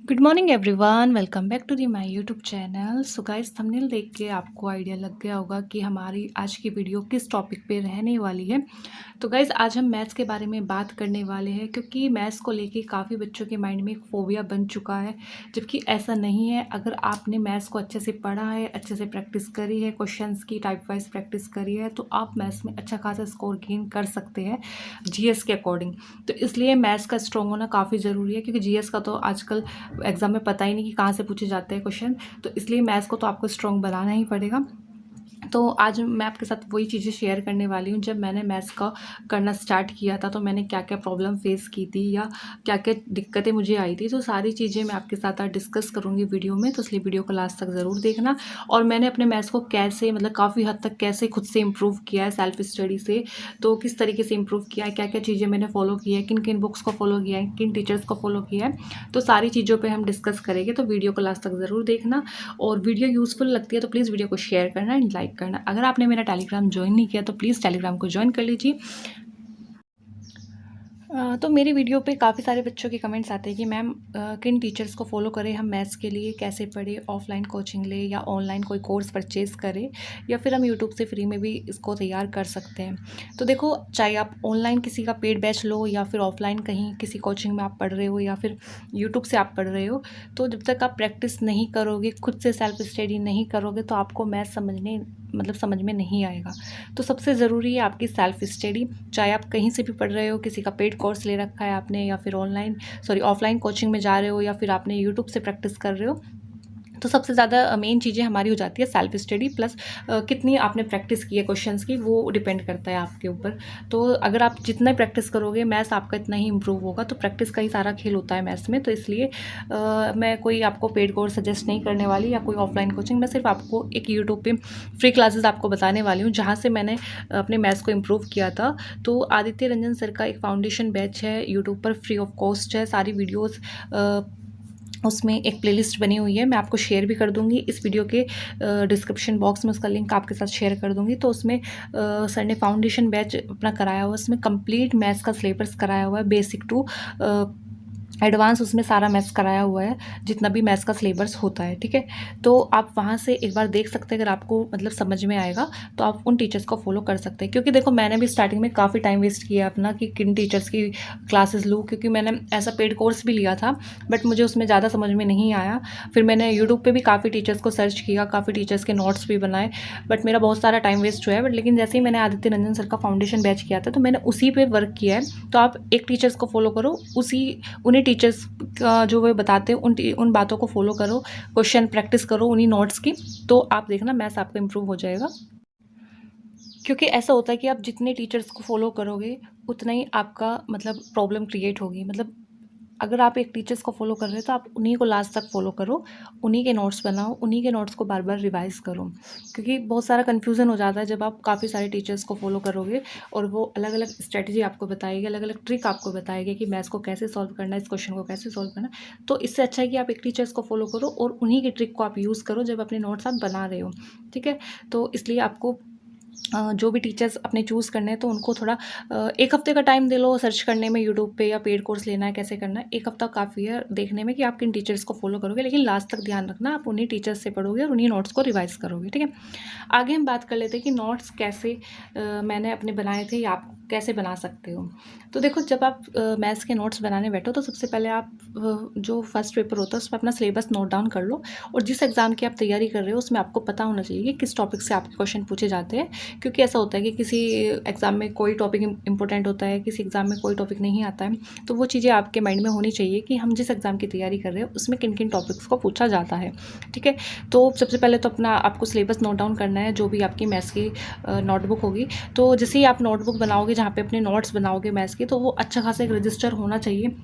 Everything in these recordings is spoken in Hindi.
Good morning everyone, welcome back to the my YouTube channel. So guys, thumbnail देख के आपको आइडिया लग गया होगा कि हमारी आज की वीडियो किस टॉपिक पे रहने वाली है। तो गाइस, आज हम मैथ्स के बारे में बात करने वाले हैं क्योंकि मैथ्स को लेके काफ़ी बच्चों के माइंड में एक फोबिया बन चुका है, जबकि ऐसा नहीं है। अगर आपने मैथ्स को अच्छे से पढ़ा है, अच्छे से प्रैक्टिस करी है, क्वेश्चंस की टाइप वाइज प्रैक्टिस करी है, तो आप मैथ्स में अच्छा खासा स्कोर गेन कर सकते हैं जीएस के अकॉर्डिंग। तो इसलिए मैथ्स का स्ट्रॉन्ग होना काफ़ी ज़रूरी है, क्योंकि जीएस का तो आजकल एग्ज़ाम में पता ही नहीं कि कहाँ से पूछे जाते हैं क्वेश्चन। तो इसलिए मैथ्स को तो आपको स्ट्रॉन्ग बनाना ही पड़ेगा। तो आज मैं आपके साथ वही चीज़ें शेयर करने वाली हूँ। जब मैंने मैथ्स का करना स्टार्ट किया था तो मैंने क्या क्या प्रॉब्लम फेस की थी या क्या क्या दिक्कतें मुझे आई थी, तो सारी चीज़ें मैं आपके साथ आज डिस्कस करूँगी वीडियो में। तो इसलिए वीडियो को लास्ट तक ज़रूर देखना। और मैंने अपने मैथ्स को कैसे, मतलब काफ़ी हद तक कैसे खुद से इम्प्रूव किया है सेल्फ स्टडी से, तो किस तरीके से इम्प्रूव किया है, क्या क्या चीज़ें मैंने फॉलो की है, किन किन बुक्स को फॉलो किया है, किन टीचर्स को फॉलो किया है, तो सारी चीज़ों पर हम डिस्कस करेंगे। तो वीडियो को लास्ट तक ज़रूर देखना। और वीडियो यूज़फुल लगती है तो प्लीज़ वीडियो को शेयर करना एंड लाइक करना। अगर आपने मेरा टेलीग्राम ज्वाइन नहीं किया तो प्लीज़ टेलीग्राम को ज्वाइन कर लीजिए। तो मेरी वीडियो पे काफ़ी सारे बच्चों के कमेंट्स आते हैं कि मैम किन टीचर्स को फॉलो करें, हम मैथ्स के लिए कैसे पढ़ें, ऑफलाइन कोचिंग लें या ऑनलाइन कोई कोर्स परचेज़ करें, या फिर हम यूट्यूब से फ्री में भी इसको तैयार कर सकते हैं। तो देखो, चाहे आप ऑनलाइन किसी का पेड बैच लो या फिर ऑफलाइन कहीं किसी कोचिंग में आप पढ़ रहे हो या फिर यूट्यूब से आप पढ़ रहे हो, तो जब तक आप प्रैक्टिस नहीं करोगे, खुद से सेल्फ स्टडी नहीं करोगे, तो आपको मैथ समझ में नहीं आएगा। तो सबसे ज़रूरी है आपकी सेल्फ स्टडी। चाहे आप कहीं से भी पढ़ रहे हो, किसी का पेड कोर्स ले रखा है आपने, या फिर ऑफलाइन कोचिंग में जा रहे हो, या फिर आपने यूट्यूब से प्रैक्टिस कर रहे हो, तो सबसे ज़्यादा मेन चीज़ें हमारी हो जाती है सेल्फ स्टडी प्लस कितनी आपने प्रैक्टिस की है क्वेश्चंस की, वो डिपेंड करता है आपके ऊपर। तो अगर आप जितना प्रैक्टिस करोगे, मैथ्स आपका इतना ही इंप्रूव होगा। तो प्रैक्टिस का ही सारा खेल होता है मैथ्स में। तो इसलिए मैं कोई आपको पेड कोर्स सजेस्ट नहीं करने वाली या कोई ऑफलाइन कोचिंग। मैं सिर्फ आपको एक यूट्यूब पे फ्री क्लासेस आपको बताने वाली हूँ, जहाँ से मैंने अपने मैथ्स को इम्प्रूव किया था। तो आदित्य रंजन सर का एक फाउंडेशन बैच है यूट्यूब पर, फ्री ऑफ कॉस्ट है। सारी वीडियोज़ उसमें एक प्लेलिस्ट बनी हुई है, मैं आपको शेयर भी कर दूंगी इस वीडियो के डिस्क्रिप्शन बॉक्स में। उसका लिंक आपके साथ शेयर कर दूंगी। तो उसमें सर ने फाउंडेशन बैच अपना कराया हुआ है, उसमें कंप्लीट मैथ्स का सिलेबस कराया हुआ है, बेसिक टू एडवांस। उसमें सारा मैथ्स कराया हुआ है, जितना भी मैथ्स का सिलेबस होता है, ठीक है। तो आप वहाँ से एक बार देख सकते हैं। अगर आपको मतलब समझ में आएगा तो आप उन टीचर्स को फॉलो कर सकते हैं। क्योंकि देखो, मैंने भी स्टार्टिंग में काफ़ी टाइम वेस्ट किया अपना कि किन टीचर्स की क्लासेस लूँ, क्योंकि मैंने ऐसा पेड कोर्स भी लिया था, बट मुझे उसमें ज़्यादा समझ में नहीं आया। फिर मैंने यूट्यूब पर भी काफ़ी टीचर्स को सर्च किया, काफ़ी टीचर्स के नोट्स भी बनाए, बट मेरा बहुत सारा टाइम वेस्ट हुआ है। बट लेकिन जैसे ही मैंने आदित्य रंजन सर का फाउंडेशन बैच किया था, तो मैंने उसी पर वर्क किया है। तो आप एक टीचर्स को फॉलो करो, उन्हीं टीचर्स जो वे बताते हैं उन बातों को फॉलो करो, क्वेश्चन प्रैक्टिस करो उन्हीं नोट्स की, तो आप देखना मैथ्स आपका इंप्रूव हो जाएगा। क्योंकि ऐसा होता है कि आप जितने टीचर्स को फॉलो करोगे, उतना ही आपका मतलब प्रॉब्लम क्रिएट होगी। मतलब अगर आप एक टीचर्स को फॉलो कर रहे हो तो आप उन्हीं को लास्ट तक फॉलो करो, उन्हीं के नोट्स बनाओ, उन्हीं के नोट्स को बार बार रिवाइज करो। क्योंकि बहुत सारा कन्फ्यूज़न हो जाता है जब आप काफ़ी सारे टीचर्स को फॉलो करोगे और वो अलग अलग स्ट्रेटजी आपको बताएगी, अलग अलग ट्रिक आपको बताएगी कि मैथ्स को कैसे सॉल्व करना है, इस क्वेश्चन को कैसे सॉल्व करना है। तो इससे अच्छा है कि आप एक टीचर्स को फॉलो करो और उन्हीं की ट्रिक को आप यूज़ करो जब अपने नोट्स आप बना रहे हो, ठीक है। तो इसलिए आपको जो भी टीचर्स अपने चूज़ करने हैं तो उनको थोड़ा 1 हफ़्ते का टाइम दे लो सर्च करने में यूट्यूब पे, या पेड कोर्स लेना है कैसे करना है। 1 हफ़्ता काफ़ी है देखने में कि आप किन टीचर्स को फॉलो करोगे, लेकिन लास्ट तक ध्यान रखना आप उन्हीं टीचर्स से पढ़ोगे और उन्हीं नोट्स को रिवाइज़ करोगे, ठीक है। आगे हम बात कर लेते हैं कि नोट्स कैसे मैंने अपने बनाए थे या आप कैसे बना सकते हो। तो देखो, जब आप मैथ्स के नोट्स बनाने बैठो तो सबसे पहले आप जो फर्स्ट पेपर होता है उसमें अपना सिलेबस नोट डाउन कर लो, और जिस एग्ज़ाम की आप तैयारी कर रहे हो उसमें आपको पता होना चाहिए कि किस टॉपिक से आपके क्वेश्चन पूछे जाते हैं। क्योंकि ऐसा होता है कि किसी एग्ज़ाम में कोई टॉपिक इंपॉर्टेंट होता है, किसी एग्ज़ाम में कोई टॉपिक नहीं आता है। तो वो चीज़ें आपके माइंड में होनी चाहिए कि हम जिस एग्ज़ाम की तैयारी कर रहे हैं उसमें किन किन टॉपिक्स को पूछा जाता है, ठीक है। तो सबसे पहले तो अपना आपको सिलेबस नोट डाउन करना है, जो भी आपकी मैथ्स की नोटबुक होगी। तो जैसे ही आप नोटबुक बनाओगे जहाँ पे अपने नोट्स बनाओगे मैथ्स की, तो वो अच्छा खासा एक रजिस्टर होना चाहिए,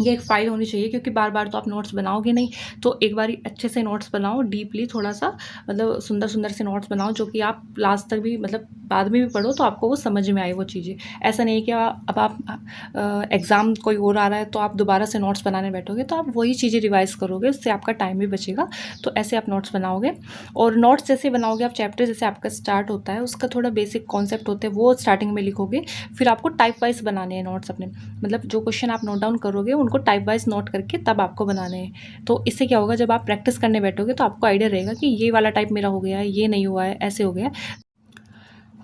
ये एक फ़ाइल होनी चाहिए। क्योंकि बार बार तो आप नोट्स बनाओगे नहीं, तो एक बारी अच्छे से नोट्स बनाओ, डीपली थोड़ा सा, मतलब सुंदर सुंदर से नोट्स बनाओ जो कि आप लास्ट तक भी, मतलब बाद में भी पढ़ो तो आपको वो समझ में आए वो चीज़ें। ऐसा नहीं कि अब आप एग्ज़ाम कोई और आ रहा है तो आप दोबारा से नोट्स बनाने बैठोगे, तो आप वही चीज़ें रिवाइज़ करोगे, उससे आपका टाइम भी बचेगा। तो ऐसे आप नोट्स बनाओगे, और नोट्स जैसे बनाओगे आप, चैप्टर जैसे आपका स्टार्ट होता है उसका थोड़ा बेसिक कॉन्सेप्ट होते हैं वो स्टार्टिंग में लिखोगे। फिर आपको टाइप वाइज बनाने हैं नोट्स अपने, मतलब जो क्वेश्चन आप नोट डाउन करोगे उनको टाइप वाइज नोट करके तब आपको बनाने हैं। तो इससे क्या होगा, जब आप प्रैक्टिस करने बैठोगे तो आपको आइडिया रहेगा कि ये वाला टाइप मेरा हो गया है, ये नहीं हुआ है, ऐसे हो गया है।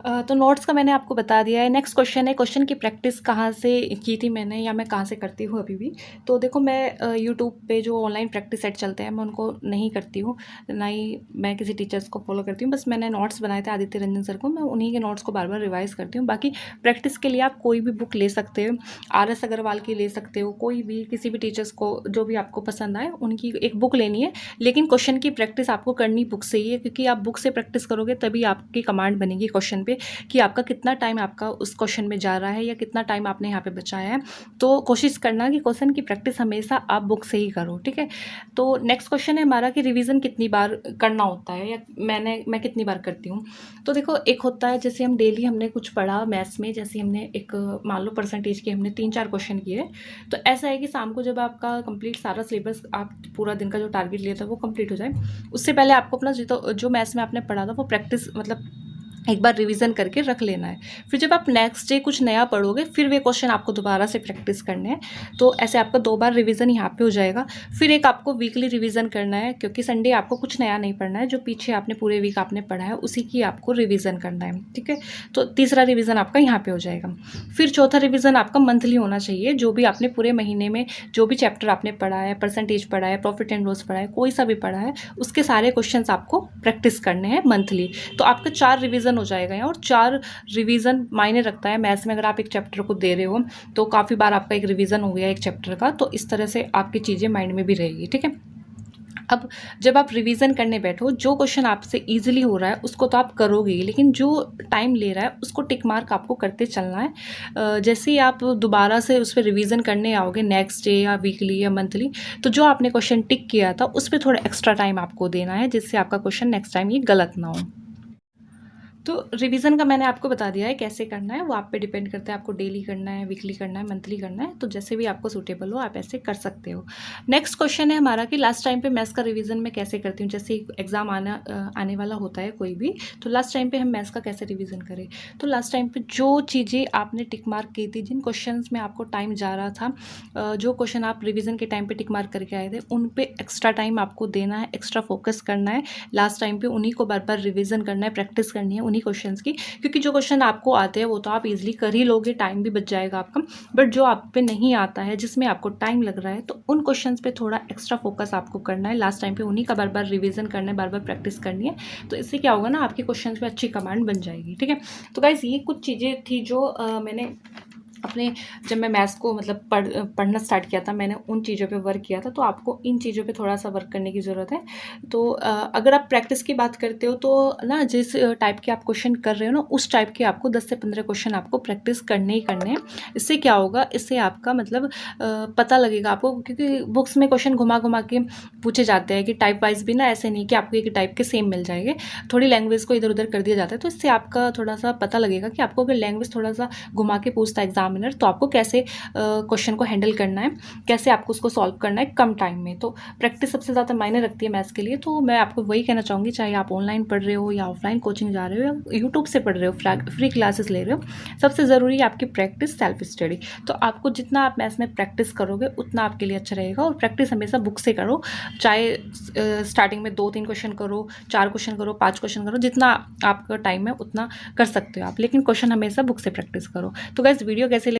तो नोट्स का मैंने आपको बता दिया है। नेक्स्ट क्वेश्चन है, क्वेश्चन की प्रैक्टिस कहाँ से की थी मैंने, या मैं कहाँ से करती हूँ अभी भी। तो देखो, मैं यूट्यूब पे जो ऑनलाइन प्रैक्टिस सेट चलते हैं मैं उनको नहीं करती हूँ, ना ही मैं किसी टीचर्स को फॉलो करती हूँ। बस मैंने नोट्स बनाए थे आदित्य रंजन सर को, मैं उन्हीं के नोट्स को बार बार रिवाइज़ करती हूँ। बाकी प्रैक्टिस के लिए आप कोई भी बुक ले सकते हो, RS अग्रवाल की ले सकते हो, कोई भी किसी भी टीचर्स को जो भी आपको पसंद आए उनकी एक बुक लेनी है। लेकिन क्वेश्चन की प्रैक्टिस आपको करनी बुक से ही है, क्योंकि आप बुक से प्रैक्टिस करोगे तभी आपकी कमांड बनेगी क्वेश्चन पे कि आपका कितना टाइम आपका उस क्वेश्चन में जा रहा है या कितना टाइम आपने यहाँ पे बचाया है। तो कोशिश करना कि क्वेश्चन की प्रैक्टिस हमेशा आप बुक से ही करो, ठीक है। तो नेक्स्ट क्वेश्चन है हमारा कि रिवीजन कितनी बार करना होता है, या मैं कितनी बार करती हूँ। तो देखो, एक होता है जैसे हम डेली हमने कुछ पढ़ा मैथ्स में, जैसे हमने एक मान लो परसेंटेज के हमने 3-4 क्वेश्चन किए। तो ऐसा है कि शाम को जब आपका कंप्लीट सारा सिलेबस, आप पूरा दिन का जो टारगेट लिया था वो कंप्लीट हो जाए, उससे पहले आपको अपना जो मैथ्स में आपने पढ़ा था वो प्रैक्टिस मतलब एक बार रिवीजन करके रख लेना है। फिर जब आप नेक्स्ट डे कुछ नया पढ़ोगे फिर वे क्वेश्चन आपको दोबारा से प्रैक्टिस करने हैं। तो ऐसे आपका 2 बार रिवीजन यहाँ पे हो जाएगा। फिर एक आपको वीकली रिवीजन करना है, क्योंकि संडे आपको कुछ नया नहीं पढ़ना है, जो पीछे आपने पूरे वीक आपने पढ़ा है उसी की आपको रिवीजन करना है, ठीक है। तो तीसरा रिवीजन आपका यहाँ पे हो जाएगा। फिर चौथा रिवीजन आपका मंथली होना चाहिए, जो भी आपने पूरे महीने में जो भी चैप्टर आपने पढ़ा है, परसेंटेज पढ़ा है, प्रॉफिट एंड लॉस पढ़ा है, कोई सा भी पढ़ा है, उसके सारे क्वेश्चन आपको प्रैक्टिस करने हैं मंथली। तो आपका 4 रिवीजन हो जाएगा यहाँ, और 4 रिवीजन मायने रखता है मैथ्स में। अगर आप एक चैप्टर को दे रहे हो तो काफ़ी बार आपका एक रिवीजन हो गया एक चैप्टर का, तो इस तरह से आपकी चीज़ें माइंड में भी रहेगी, ठीक है। अब जब आप रिवीजन करने बैठो, जो क्वेश्चन आपसे इजीली हो रहा है उसको तो आप करोगे ही, लेकिन जो टाइम ले रहा है उसको टिक मार्क आपको करते चलना है। जैसे ही आप दोबारा से उस पर रिवीजन करने आओगे नेक्स्ट डे या वीकली या मंथली, तो जो आपने क्वेश्चन टिक किया था उस पर थोड़ा एक्स्ट्रा टाइम आपको देना है, जिससे आपका क्वेश्चन नेक्स्ट टाइम ये गलत ना हो। तो रिवीजन का मैंने आपको बता दिया है कैसे करना है, वो आप पे डिपेंड करता है, आपको डेली करना है, वीकली करना है, मंथली करना है। तो जैसे भी आपको सूटेबल हो आप ऐसे कर सकते हो। नेक्स्ट क्वेश्चन है हमारा कि लास्ट टाइम पे मैथ्स का रिवीजन मैं कैसे करती हूँ। जैसे एग्जाम आने वाला होता है कोई भी, तो लास्ट टाइम पे हम मैथ्स का कैसे रिवीजन करें। तो लास्ट टाइम पे जो चीज़ें आपने टिक मार्क की थी, जिन क्वेश्चन में आपको टाइम जा रहा था, जो क्वेश्चन आप रिविजन के टाइम पे टिक मार्क करके आए थे, उन पे एक्स्ट्रा टाइम आपको देना है, एक्स्ट्रा फोकस करना है। लास्ट टाइम पे उन्हीं को बार बार रिविजन करना है, प्रैक्टिस करनी है उन्हीं क्वेश्चंस की, क्योंकि जो क्वेश्चन आपको आते हैं वो तो आप इजीली कर ही लोगे, टाइम भी बच जाएगा आपका। बट जो आप पे नहीं आता है, जिसमें आपको टाइम लग रहा है, तो उन क्वेश्चंस पे थोड़ा एक्स्ट्रा फोकस आपको करना है। लास्ट टाइम पे उन्हीं का बार बार रिविजन करना है, बार बार प्रैक्टिस करनी है। तो इससे क्या होगा ना, आपके क्वेश्चन पे अच्छी कमांड बन जाएगी, ठीक है। तो गाइस, ये कुछ चीज़ें थी जो मैंने अपने, जब मैं मैथ्स को मतलब पढ़ना स्टार्ट किया था, मैंने उन चीज़ों पे वर्क किया था। तो आपको इन चीज़ों पे थोड़ा सा वर्क करने की ज़रूरत है। तो अगर आप प्रैक्टिस की बात करते हो तो ना, जिस टाइप के आप क्वेश्चन कर रहे हो ना, उस टाइप के आपको 10 से 15 क्वेश्चन आपको प्रैक्टिस करने ही करने हैं। इससे क्या होगा, इससे आपका मतलब पता लगेगा आपको, क्योंकि बुक्स में क्वेश्चन घुमा घुमा के पूछे जाते हैं कि टाइप वाइज भी ना, ऐसे नहीं कि आपको एक टाइप के सेम मिल जाएंगे, थोड़ी लैंग्वेज को इधर उधर कर दिया जाता है। तो इससे आपका थोड़ा सा पता लगेगा कि आपको अगर लैंग्वेज थोड़ा सा घुमा के पूछता है एग्जामिनर, तो आपको कैसे क्वेश्चन को हैंडल करना है, कैसे आपको उसको सॉल्व करना है कम टाइम में। तो प्रैक्टिस सबसे ज़्यादा मायने रखती है मैथ्स के लिए। तो मैं आपको वही कहना चाहूँगी, चाहे आप ऑनलाइन पढ़ रहे हो या ऑफलाइन कोचिंग जा रहे हो या यूट्यूब से पढ़ रहे हो, फ्री क्लासेस ले रहे हो, सबसे ज़रूरी है आपकी प्रैक्टिस, सेल्फ स्टडी। तो आपको जितना आप मैथ्स में प्रैक्टिस करोगे उतना आपके लिए अच्छा रहेगा। और प्रैक्टिस हमेशा बुक से करो, चाहे स्टार्टिंग में 2-3 क्वेश्चन करो, 4 क्वेश्चन करो, 5 क्वेश्चन करो, जितना आपका टाइम है उतना कर सकते हो आप, लेकिन क्वेश्चन हमेशा बुक से प्रैक्टिस करो। तो गाइस, वीडियो कैसे